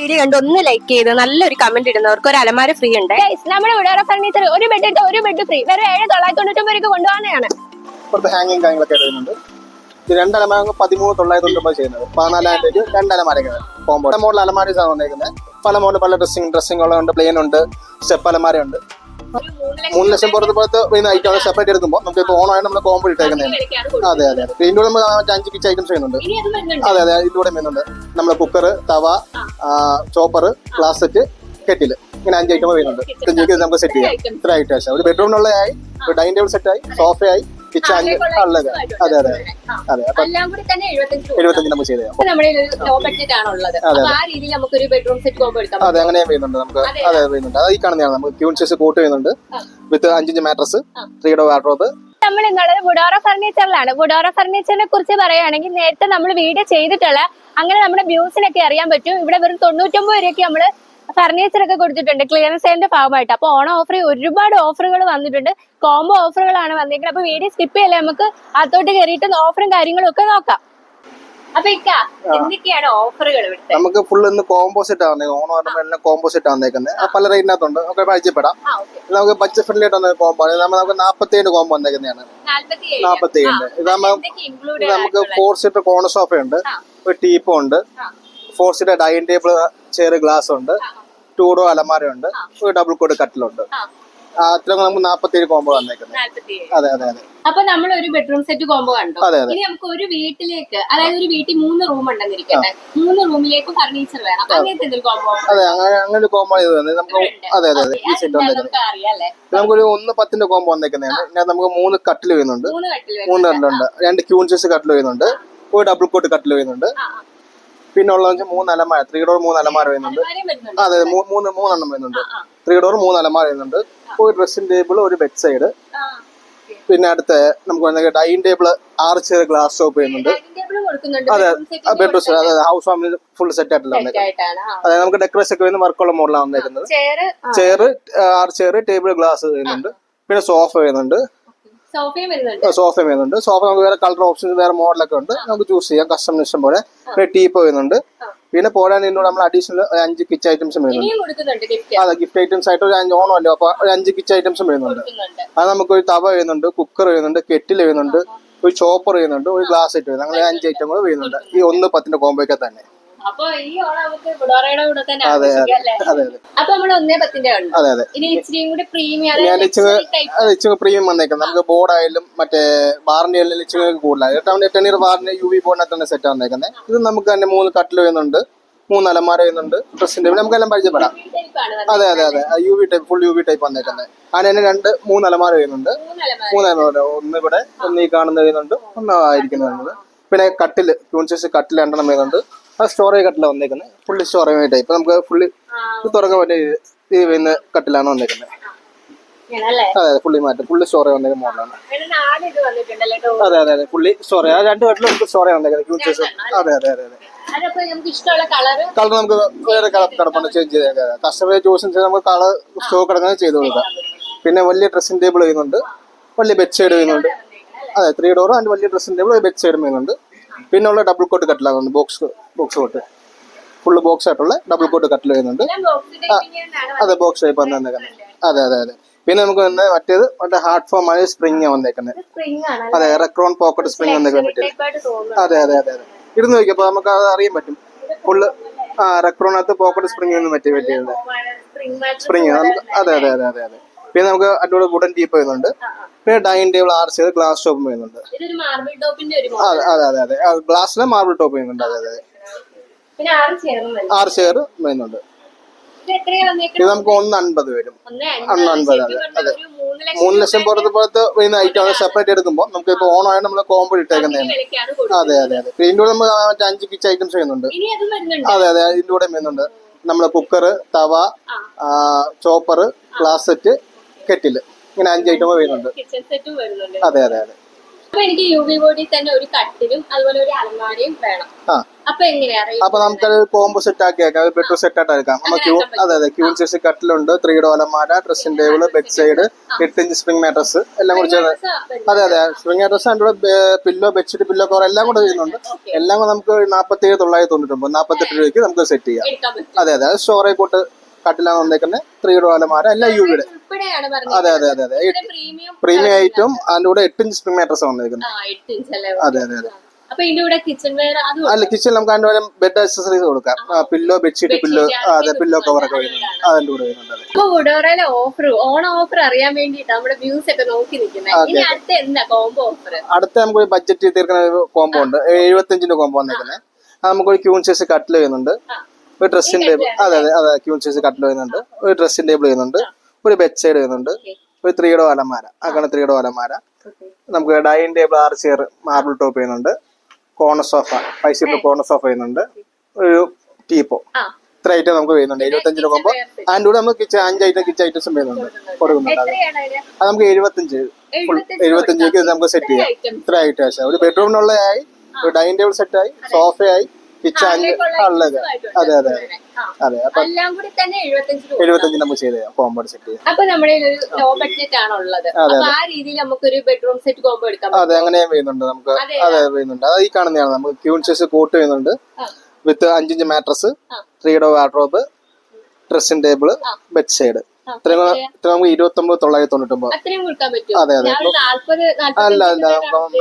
Video കണ്ട് ഒന്ന് like ചെയ്ത് നല്ലൊരു കമന്റ് ഇടുന്നവർക്ക് ഒരു അലമാര ഫ്രീ ഉണ്ട്. നമ്മുടെ ഇവിടെ ഫർണിച്ചർ ഒരു ബെഡ് ഇട്ട് ഒരു ബെഡ് ഫ്രീ വെറും 7,999 കൊണ്ടുപോകുന്നതാണ്. ഹാങ്ങിങ് കാര്യങ്ങളൊക്കെ വരുന്നുണ്ട്. ഇത് രണ്ട് അലമാര 13,990 ചെയ്യുന്നത് 14,000 രൂപ രണ്ട് അലമാരകൾ കോമ്പോ മോഡൽ അലമാരീസ് ആണ് വന്നേക്കുന്നത്. പല മോഡൽ പല ഡ്രസ്സിംഗ് പ്ലെയിൻ ഉണ്ട്, സ്റ്റെപ്പ് അലമാര ഉണ്ട്. 3 ലക്ഷം പുറത്ത് വരുന്ന ഐറ്റം സെപ്പറേറ്റ് എടുക്കുമ്പോൾ നമുക്ക് ഇപ്പോൾ ഓണമായിട്ട് നമ്മൾ കോമ്പോ ഇട്ടേക്കുന്നതാണ്. അതെ അതെ അതെ. ഇതിൻ്റെ നമ്മൾ 5 കിച്ച് ഐറ്റംസ് ചെയ്യുന്നുണ്ട്. അതെ അതെ ഇതിലൂടെ വരുന്നുണ്ട്. നമ്മൾ കുക്കർ, തവ, ചോപ്പർ, ഗ്ലാസ് സെറ്റ്, കെറ്റിൽ, ഇങ്ങനെ 5 ഐറ്റം വരുന്നുണ്ട്. നമുക്ക് സെറ്റ് ചെയ്യാം. ഇത്ര ഐറ്റംസ് ഒരു ബെഡ്റൂമിനുള്ളതായി, ഒരു ഡൈനിങ് ടേബിൾ സെറ്റായി, സോഫയായി, കിച്ചൺ ഉള്ളത്. അതെ അതെ അതെ. അപ്പം 75 നമുക്ക് ചെയ്ത് തരാം. അതെ അങ്ങനെ വരുന്നുണ്ട് നമുക്ക്. അതെ വരുന്നുണ്ട്. അത് ഈ കാണുന്നതാണ് നമുക്ക് ക്യൂൺ സൈസ് കോട്ട് വരുന്നുണ്ട് വിത്ത് 5 ഇഞ്ച് മാട്രസ്, 3 ഡോർ വാർഡ്രോബ്. നമ്മൾ ഇന്നുള്ളത് വുഡോറ ഫർണിച്ചറിലാണ്. വുഡോറ ഫർണിച്ചറിനെ കുറിച്ച് പറയുകയാണെങ്കിൽ നേരത്തെ നമ്മൾ വീഡിയോ ചെയ്തിട്ടുള്ള അങ്ങനെ നമ്മുടെ വ്യൂസിനൊക്കെ അറിയാൻ പറ്റും. ഇവിടെ വെറും 99 രൂപയ്ക്ക് നമ്മള് ഫർണിച്ചർ ഒക്കെ കൊടുത്തിട്ടുണ്ട് ക്ലിയറൻസ് സെയിലിന്റെ ഭാഗമായിട്ട്. അപ്പൊ ഓണം ഓഫർ ഒരുപാട് ഓഫറുകൾ വന്നിട്ടുണ്ട്. കോംബോ ഓഫറുകളാണ് വന്നിരിക്കുന്നത്. അപ്പൊ വീഡിയോ സ്കിപ്പ് ചെയ്യല്ലേ, നമുക്ക് അകത്തോട്ട് കയറിയിട്ട് ഓഫറും കാര്യങ്ങളും ഒക്കെ നോക്കാം. അപ്പൊ എന്തൊക്കെയാണ് ഓഫറുകൾ? നമുക്ക് ഫുൾ ഇന്ന് കോമ്പോസിറ്റ് ആണ്. ഓണം എല്ലാം കോമ്പോസിറ്റ് ആണ് വന്നേക്കുന്നത്. പല റേറ്റിനകത്തുണ്ട്. നമുക്ക് പരിചയപ്പെടാം. നമുക്ക് ബഡ്ജറ്റ് ഫ്രണ്ട്ലി ആയിട്ട് വന്ന കോമ്പോ നമുക്ക് 47 കോമ്പോ വന്നേക്കുന്നതാണ്. 47 ഇത് നമുക്ക് 4 സീറ്റർ കോർണർ സോഫ ഉണ്ട്, ഒരു ടീപ്പോ ഉണ്ട്, 4 seater dining table, chair, glass ഉണ്ട്, 2 ഡോർ അലമാര ഉണ്ട്, ഒരു ഡബിൾ കോഡ് കട്ടിലുണ്ട്. അത്ര നമുക്ക് 47 കോമ്പോ വന്നേക്കുന്നത്. അതെ അതെ അതെ. അപ്പൊ നമ്മൾ ഒരു ബെഡ്റൂം സെറ്റ് കോമ്പോ കണ്ടു. ഇനി നമുക്ക് ഒരു വീട്ടിലേക്ക്, അതായത് ഒരു വീട്ടിൽ 3 റൂം ഉണ്ടെന്നിരിക്കട്ടെ, 3 റൂമിലേക്ക് ഫർണിച്ചർ വേണം. അങ്ങനത്തെ എന്തൊരു കോമ്പോ? അതെ അങ്ങനെ കോമ്പോ നമുക്ക്. അതെ അതെ അതെ. ഈ സെറ്റ് വന്നേക്കുന്നത് നമുക്കൊരു 1-10 കോമ്പോ വന്നേക്കുന്നതാണ്. ഇതിനകത്ത് നമുക്ക് 3 കട്ടിൽ വരുന്നുണ്ട്, 3 കട്ടിലുണ്ട്, 2 ക്യൂൺ സൈസ് കട്ടിൽ വരുന്നുണ്ട്, ഒരു ഡബിൾ കോട്ട് കട്ടിൽ വരുന്നുണ്ട്. പിന്നെ ഉള്ളത് 3 അലമാര, 3 ഡോർ 3 അലമാര വരുന്നുണ്ട്. അതെ 3 എണ്ണം വരുന്നുണ്ട്. 3 ഡോർ 3 അലമാര വരുന്നുണ്ട്, ഒരു ഡ്രസ്സിംഗ് ടേബിൾ, ഒരു ബെഡ് സൈഡ്. പിന്നെ അടുത്ത നമുക്ക് dining table, 6 chair, glass top വരുന്നുണ്ട്. അതെ ബെഡ്റൂം, അതെ ഹൗസ് വാമിൽ ഫുൾ സെറ്റ് ആയിട്ടുള്ള. അതെ നമുക്ക് ഡെക്കറേഷൻ ഒക്കെ വരുന്ന വർക്കുള്ള മോഡലാണ് വന്നേക്കുന്നത്. ചെയർ, 6 ചെയർ, ടേബിൾ, ഗ്ലാസ് വരുന്നുണ്ട്. പിന്നെ സോഫ വരുന്നുണ്ട്. സോഫ വരുന്നുണ്ട്. സോഫ നമുക്ക് വേറെ കളർ ഓപ്ഷൻസ്, വേറെ മോഡലൊക്കെ ഉണ്ട്, നമുക്ക് ചൂസ് ചെയ്യാം കസ്റ്റമർ ഇഷ്ടം പോലെ. പിന്നെ ടീപ്പോ വരുന്നുണ്ട്. പിന്നെ പോരാൻ ഇതിനോട് നമ്മൾ അഡീഷണൽ 5 കിച്ച് ഐറ്റംസും വരുന്നുണ്ട്. അതെ ഗിഫ്റ്റ് ഐറ്റംസ് ആയിട്ട് ഒരു 5 ഓണം അല്ലോ, അപ്പൊ ഒരു 5 കിച്ച് ഐറ്റംസും വരുന്നുണ്ട്. അത് നമുക്ക് ഒരു തവ വരുന്നുണ്ട്, കുക്കർ വരുന്നുണ്ട്, കെറ്റിൽ വരുന്നുണ്ട്, ഒരു ചോപ്പർ വരുന്നുണ്ട്, ഒരു ഗ്ലാസ് സെറ്റ് വരുന്നുണ്ട്. അങ്ങനെ 5 ഐറ്റം കൂടെ വരുന്നുണ്ട് ഈ 1-10 കോമ്പോയൊക്കെ തന്നെ. അപ്പൊ ഈ ഓണം നമുക്ക് വുഡോറയുടെ കൂടെ തന്നെ അതെ അതെ അതെ. അപ്പൊ നമ്മള് 1-10 അതെ അതെ. ഇനി ഇച്ചിരി കൂടി പ്രീമിയം പ്രീമിയം വന്നേക്കുന്നത്. നമുക്ക് ബോർഡായാലും മറ്റേ വാറന്റി ആയാലും ഇച്ചിരി കൂടുതലായി 10 ഇയർ വാറന്റി UV ബോർഡിനകത്ത് തന്നെ സെറ്റ് വന്നേക്കുന്നത്. ഇത് നമുക്ക് തന്നെ 3 കട്ടിൽ വരുന്നുണ്ട്, 3 അലമാര വരുന്നുണ്ട്, ഡ്രസ്സിന്റെ ടേബിൾ, നമുക്കെല്ലാം പരിചയപ്പെടാം. അതെ അതെ അതെ. UV type, full UV type വന്നേക്കുന്നത്. അതിന് തന്നെ 3 അലമാര വരുന്നുണ്ട്. 3 അലമാര, ഒന്ന് ഇവിടെ, ഒന്ന് ഈ കാണുന്ന വരുന്നുണ്ട്, ഒന്നായിരിക്കുന്നത്. പിന്നെ കട്ടില്, ക്യൂൺ സൈസ് കട്ടിൽ 2 വരുന്നുണ്ട്. അത് സ്റ്റോറേജ് കട്ടിലാണ് വന്നേക്കുന്നത്. ഫുള്ളി സ്റ്റോറേജ് ടൈപ്പ്, നമുക്ക് ഫുള്ളി തുറക്കാൻ പറ്റിയ ഈ വരുന്ന കട്ടിലാണ് വന്നേക്കുന്നത്. അതെ ഫുള്ളി മാറ്റം, ഫുള്ളി സ്റ്റോറേജ് വന്നേക്കുന്ന മോഡലാണ്. അതെ അതെ അതെ ഫുള്ളി സ്റ്റോറേജ്. ആ 2 കട്ടിലും നമുക്ക് സ്റ്റോറേജ് വന്നേക്കുന്നത് ക്യൂൺ സൈസ്. അതെ അതെ അതെ അതെ. കളർ നമുക്ക് വേറെ കളർ കിടപ്പുണ്ട്, ചേഞ്ച് ചെയ്തേക്കാം. കസ്റ്റമർ ചൂസ് നമുക്ക് കളർ സ്റ്റോക്ക് കിടക്കുന്നത് ചെയ്ത് കൊടുക്കാം. പിന്നെ വലിയ ഡ്രസ്സിംഗ് ടേബിൾ വരുന്നുണ്ട്, വലിയ ബെഡ് സൈഡ് വരുന്നുണ്ട്. അതെ 3 ഡോർ ആൻഡ് വലിയ ഡ്രസ്സിംഗ് ടേബിൾ, ബെഡ് സൈഡും വരുന്നുണ്ട്. പിന്നെ ഉള്ള ഡബിൾ കോട്ട് കട്ടിലാണ്, ബോക്സ് കോട്ട്, ഫുള്ള് ബോക്സ് ആയിട്ടുള്ള ഡബിൾ കോട്ട് കട്ടിൽ വരുന്നുണ്ട്. അതെ ബോക്സ് ടൈപ്പ് വന്നേക്കുന്നത്. അതെ അതെ അതെ. പിന്നെ നമുക്ക് വന്ന മറ്റേ ഹാർഡ് ഫോം ആയ സ്പ്രിങ് വന്നേക്കുന്നത്. അതെ റെക്രോൺ പോക്കറ്റ് സ്പ്രിങ് വന്നേക്കുന്നത്. അതെ അതെ അതെ അതെ. ഇരുന്ന് നോക്കിയപ്പോ നമുക്ക് അത് അറിയാൻ പറ്റും. ഫുള്ള് റെക്രോണകത്ത് പോക്കറ്റ് സ്പ്രിങ് ഒന്നും പറ്റിയത് സ്പ്രിങ് നമുക്ക്. അതെ അതെ അതെ അതെ അതെ. പിന്നെ നമുക്ക് അടിപൊളി വുഡൻ ടീപ്പ് വരുന്നുണ്ട്. പിന്നെ ഡൈനിങ് ടേബിൾ, 6 ചെയർ, ഗ്ലാസ് ടോപ്പും വരുന്നുണ്ട്. അതെ അതെ അതെ അതെ. ഗ്ലാസ്സിലെ മാർബിൾ ടോപ്പ് വരുന്നുണ്ട്. അതെ അതെ. 6 ചെയർ വരുന്നുണ്ട്. ഇത് നമുക്ക് 150 വരും. 150. അതെ അതെ. 3 ലക്ഷം പുറത്ത് വരുന്ന ഐറ്റം സെപ്പറേറ്റ് എടുക്കുമ്പോൾ നമുക്ക് ഇപ്പൊ ഓണമായിട്ട് നമ്മൾ കോമ്പോ ഇട്ടേക്കുന്നതാണ്. അതെ അതെ അതെ. ഇതിന്റെ കൂടെ നമ്മൾ 5 കിച്ച് ഐറ്റംസ് വരുന്നുണ്ട്. അതെ അതെ ഇതിന്റെ കൂടെ വരുന്നുണ്ട്. നമ്മള് കുക്കർ, തവ, ചോപ്പർ, ഗ്ലാസ് സെറ്റ്, കെറ്റിൽ, ഇങ്ങനെ 5 ഐറ്റം വരുന്നുണ്ട്. അതെ അതെ അതെ. അപ്പൊ എനിക്ക് യു വി ബോഡി തന്നെ ഒരു കട്ടിലും അതുപോലെ ഒരു അലമാരയും വേണം. ആ അപ്പൊ എങ്ങനെയാ അപ്പൊ നമുക്കത് കോംബോ സെറ്റ് ആക്കി വെക്കാം, ബെഡ്റൂം സെറ്റ് ആയിട്ട് എടുക്കാം. നമുക്ക് അതെ ക്യൂൺ സൈസ് കട്ടിലുണ്ട്, 3 ഡോർ അലമാര, dressing table, bed side, 8 inch spring mattress എല്ലാം കൂടി ചെയ്ത്. അതെ സ്പ്രിംഗ് മാട്രസ് അതിന്റെ പില്ലോ, ബെഡ്ഷീറ്റ്, പില്ലോ കവർ എല്ലാം കൂടെ ചെയ്യുന്നുണ്ട്. എല്ലാം കൂടെ നമുക്ക് 47,999 48 രൂപയ്ക്ക് നമുക്ക് സെറ്റ് ചെയ്യാം. അതെ സ്റ്റോറേജ് പോട്ട് കട്ടിലാണ് വന്നേക്കുന്നത്, 3 ഡോർ അലമാര എല്ലാം യുവിയുടെ. അതെ പ്രീമിയം ഐറ്റം അതിന്റെ കൂടെ 8 ഇഞ്ച് സ്പ്രിംഗ് മാട്രസ് വന്നേക്കുന്നത്. അതെ അല്ല കിച്ചൺ നമുക്ക് അതിന്റെ കൂടെ ബെഡ് ആക്സസറീസ് കൊടുക്കാം, പില്ലോ, ബെഡ്ഷീറ്റ്, പില്ലോ, അതെ പില്ലോ കവർ ഒക്കെ വരുന്നുണ്ട് അതിന്റെ കൂടെ വരുന്നുണ്ട്. ഓണം ഓഫർ അറിയാൻ വേണ്ടിട്ട് നമ്മുടെ വ്യൂസ് ഒക്കെ നോക്കി അടുത്ത നമുക്ക് ബഡ്ജറ്റ് തീർക്കുന്ന ഒരു കോംബോ ഉണ്ട്, 75 കോംബോ വന്നേക്കുന്നത്. നമുക്കൊരു ക്യൂൺ സൈസ് കട്ടിൽ വരുന്നുണ്ട്, ഒരു ഡ്രസ്സിംഗ് ടേബിൾ, അതെ ക്യൂൺ സൈസ് കട്ടിൽ വരുന്നുണ്ട്, ഒരു ഡ്രസ്സിംഗ് ടേബിൾ വരുന്നുണ്ട്, ഒരു ബെഡ് സൈഡ് വരുന്നുണ്ട്, ഒരു 3 ഡോർ അലമാര, അങ്ങനെ 3 ഡോർ അലമാര. നമുക്ക് dining table 6 chair marble top ചെയ്യുന്നുണ്ട്, corner sofa 5 seater corner sofa ചെയ്യുന്നുണ്ട്, ഒരു ടീപ്പോ. ഇത്ര ഐറ്റം നമുക്ക് വരുന്നുണ്ട് 75 പോകുമ്പോ. അതിന്റെ കൂടെ നമുക്ക് കിച്ചൺ 5 ഐറ്റം കിച്ചൺ ഐറ്റംസും വരുന്നുണ്ട് കൊടുക്കുന്നുണ്ട്. അത് നമുക്ക് 75 നമുക്ക് സെറ്റ് ചെയ്യാം. ഇത്ര ഐറ്റം ഒരു ബെഡ്റൂമിനുള്ളതായി, ഒരു ഡൈനിങ് ടേബിൾ സെറ്റായി, സോഫയായി, കിച്ചൺ 5 ഉള്ളത്. അതെ അപ്പൊ 75 നമുക്ക് ചെയ്ത് തരാം കോംബോ സെറ്റ് ചെയ്യാം. അപ്പൊ നമ്മുടെ ലോ ബഡ്ജറ്റ് ആണുള്ളത്, ആ രീതിയിൽ നമുക്ക് ഒരു ബെഡ്റൂം സെറ്റ് കോംബോ എടുക്കാം. അതെ അങ്ങനെയും വരുന്നുണ്ട് നമുക്ക്. അതെ വരുന്നുണ്ട്, അത് ഈ കാണുന്നതാണ്. നമുക്ക് ക്യൂൺ സൈസ് കോട്ട് വരുന്നുണ്ട് വിത്ത് 5 inch mattress, 3 door wardrobe, dressing table, bed side. ഇത്ര നമുക്ക് 29,999. അതെ അല്ല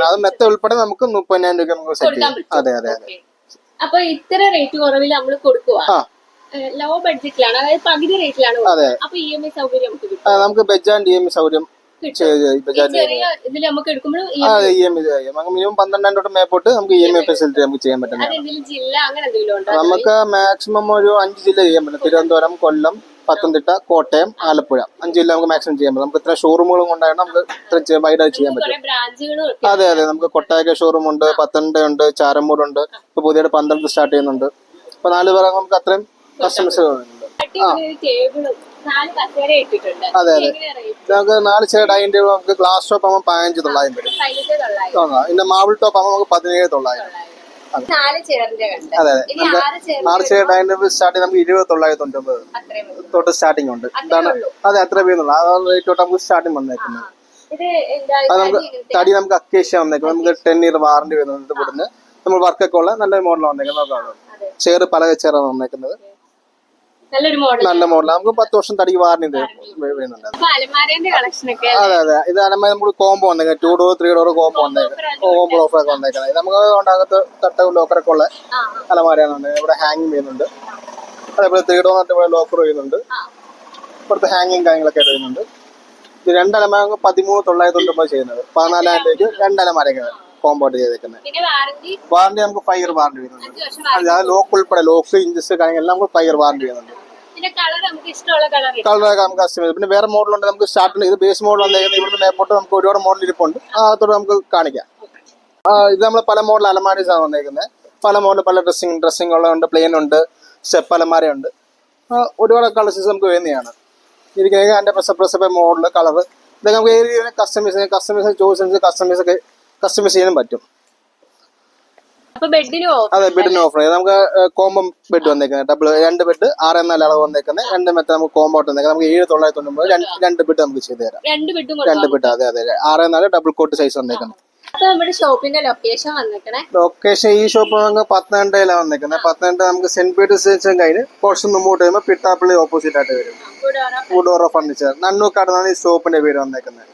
അത് മെത്ത ഉൾപ്പെടെ നമുക്ക് 30,000 രൂപ നമുക്ക് സെറ്റ് ചെയ്യാം. അതെ അപ്പൊ ഇത്ര റേറ്റ് കുറവിൽ നമ്മൾ കൊടുക്കുക, ലോ ബഡ്ജറ്റിലാണ്, അതായത് പകുതി റേറ്റിലാണ്. അപ്പൊ EMI സൗകര്യം നമുക്ക് കിട്ടും. നമുക്ക് ബെജ് ആൻഡ് EMI സൗകര്യം ഇതിൽ നമുക്ക് എടുക്കുമ്പോൾ മിനിമം 12,000 തൊട്ട് മേപ്പോട്ട് നമുക്ക് EMI ഫെസിലിറ്റി നമുക്ക് ചെയ്യാൻ പറ്റും. ജില്ല അങ്ങനെ എന്തെങ്കിലും ഉണ്ടോ? നമുക്ക് മാക്സിമം ഒരു 5 ജില്ല ചെയ്യാൻ പറ്റും. തിരുവനന്തപുരം, കൊല്ലം, പത്തനംതിട്ട, കോട്ടയം, ആലപ്പുഴ 5 ജില്ല നമുക്ക് മാക്സിമം ചെയ്യാൻ പറ്റും. നമുക്ക് ഇത്ര ഷോറൂമുകളും കൊണ്ടാണ് നമുക്ക് ഇത്ര വൈഡായി ചെയ്യാൻ പറ്റും. അതെ നമുക്ക് കൊട്ടായക്ക ഷോറൂം ഉണ്ട്, പത്തനംതിട്ട ഉണ്ട്, ചാരമ്മൂട് ഉണ്ട്, ഇപ്പൊ പുതിയ 12 സ്റ്റാർട്ട് ചെയ്യുന്നുണ്ട്. അപ്പൊ 4 പേർ നമുക്ക് അത്രയും കസ്റ്റമേഴ്സ് ഉണ്ട്. അതെ നമുക്ക് 4 ചെയർ ഡൈനിങ് ടേബിൾ നമുക്ക് ഗ്ലാസ് ടോപ്പ് ആകുമ്പോൾ 15,900 വരും. ഇതിന്റെ മാർബിൾ ടോപ്പ് ആകുമ്പോൾ നമുക്ക് 17,900. അതെ 6 ചെയർ ഡൈനിങ് ടേബിൾ സ്റ്റാർട്ടിങ് നമുക്ക് 20,999 തൊട്ട് സ്റ്റാർട്ടിങ് ഉണ്ട്. അതെ അത്ര പേരുന്നുള്ളൂ, ആ റേറ്റ് തൊട്ട് നമുക്ക് സ്റ്റാർട്ടിങ് വന്നേക്കുന്നത്. അത് നമുക്ക് തടി നമുക്ക് അക്കേഷ്യ വന്നേക്കുന്നത്, നമുക്ക് 10 ഇയർ വാറന്റി വരുന്നുണ്ട്. ഇവിടുന്ന് നമ്മൾ വർക്കൊക്കെ ഉള്ള നല്ലൊരു മോഡൽ വന്നേക്കുന്നത്. ചെയർ പല ചെയറാണ് വന്നേക്കുന്നത്, നല്ല മോഡൽ. നമുക്ക് 10 വർഷം തടി വാറന്റി വരുന്നുണ്ട്. അതെ ഇത് അലമാര നമുക്ക് കോംബോ വന്നേക്കുന്നത്, 2 ഡോർ 3 ഡോർ കോംബോ വന്നേക്കുന്നത്, കോംബോ ഓഫറൊക്കെ വന്നേക്കുന്നത്. നമുക്ക് അകത്ത് തട്ടവും ലോക്കറൊക്കെ ഉള്ള അലമാരയാണ്. ഇവിടെ ഹാങ്ങിങ് ചെയ്യുന്നുണ്ട്, അതേപോലെ 3 ഡോർ ലോക്കർ വരുന്നുണ്ട്, ഇപ്പുറത്ത് ഹാങ്ങിങ് കാര്യങ്ങളൊക്കെ വരുന്നുണ്ട്. ഇത് 2 അലമാര 13,999 ചെയ്യുന്നത്, 14,000 രൂപയ്ക്ക് 2 അലമാരൊക്കെ കോംബോ ആയിട്ട് ചെയ്തേക്കുന്നത്. വാറന്റി നമുക്ക് 5 ഇയർ വാറന്റി വരുന്നുണ്ട്. ലോക്ക് ഉൾപ്പെടെ ലോക്ക് ഇഞ്ചസ് കാര്യങ്ങളെല്ലാം നമുക്ക് 5 ഇയർ വാറന്റി വരുന്നുണ്ട്. കളറൊക്കെ നമുക്ക് കസ്റ്റമൈസ്. പിന്നെ വേറെ മോഡലുണ്ട് നമുക്ക് സ്റ്റാർട്ടിങ്. ഇത് ബേസ് മോഡൽ വന്നേക്കുന്നത്, ഇവിടുന്ന് മേപ്പോട്ട് നമുക്ക് ഒരുപാട് മോഡൽ ഇരിപ്പുണ്ട്, അതോടെ നമുക്ക് കാണിക്കാം. ഇത് നമ്മൾ പല മോഡൽ അലമാരീസ് ആണ് വന്നേക്കുന്നത്. പല മോഡൽ പല ഡ്രസ്സിംഗ് ഉള്ളതുണ്ട്, പ്ലെയിൻ ഉണ്ട്, സ്റ്റെപ്പ് അലമാരയുണ്ട്, ഒരുപാട് കളേഴ്സ് നമുക്ക് വരുന്നതാണ്. ഇരിക്കുന്ന അതിന്റെ പ്രസപ്പ മോഡൽ കളർ ഇതൊക്കെ നമുക്ക് ഏരിയ കസ്റ്റമൈസ് ചോയ്സ് കസ്റ്റമൈസ് ചെയ്യാനും പറ്റും. അതെ ബെഡിന് ഓഫർ നമുക്ക് കോംബോ ബെഡ് വന്നേക്കുന്നത്, 2 ബെഡ് 6,4 അളവ് വന്നേക്കുന്നത്, 2 മെത്ത നമുക്ക് കോംബോ ആയിട്ട് വന്നേക്കുന്നത്. നമുക്ക് 7,999 2 ബെഡ് നമുക്ക് ചെയ്ത് തരാം. 2 ബെഡ് അതെ 6,4 ഡബിൾ കോട്ട് സൈസ് വന്നേക്കുന്നത്. ലൊക്കേഷൻ ഈ ഷോപ്പ് നമുക്ക് പത്തനംതിട്ടയിലാണ് വന്നേക്കുന്നത്. പത്തനംതിട്ട നമുക്ക് സെന്റ് പീറ്റേഴ്സ് സ്റ്റേഷൻ കഴിഞ്ഞ് കുറച്ച് മുമ്പോട്ട് വരുമ്പോൾ പിട്ടാപ്പള്ളി ഓപ്പോസിറ്റ് ആയിട്ട് വരും. വുഡോറ ഫർണിച്ചർ, നന്നൂക്കാട് ഈ ഷോപ്പിന്റെ പേര് വന്നേക്കുന്നത്.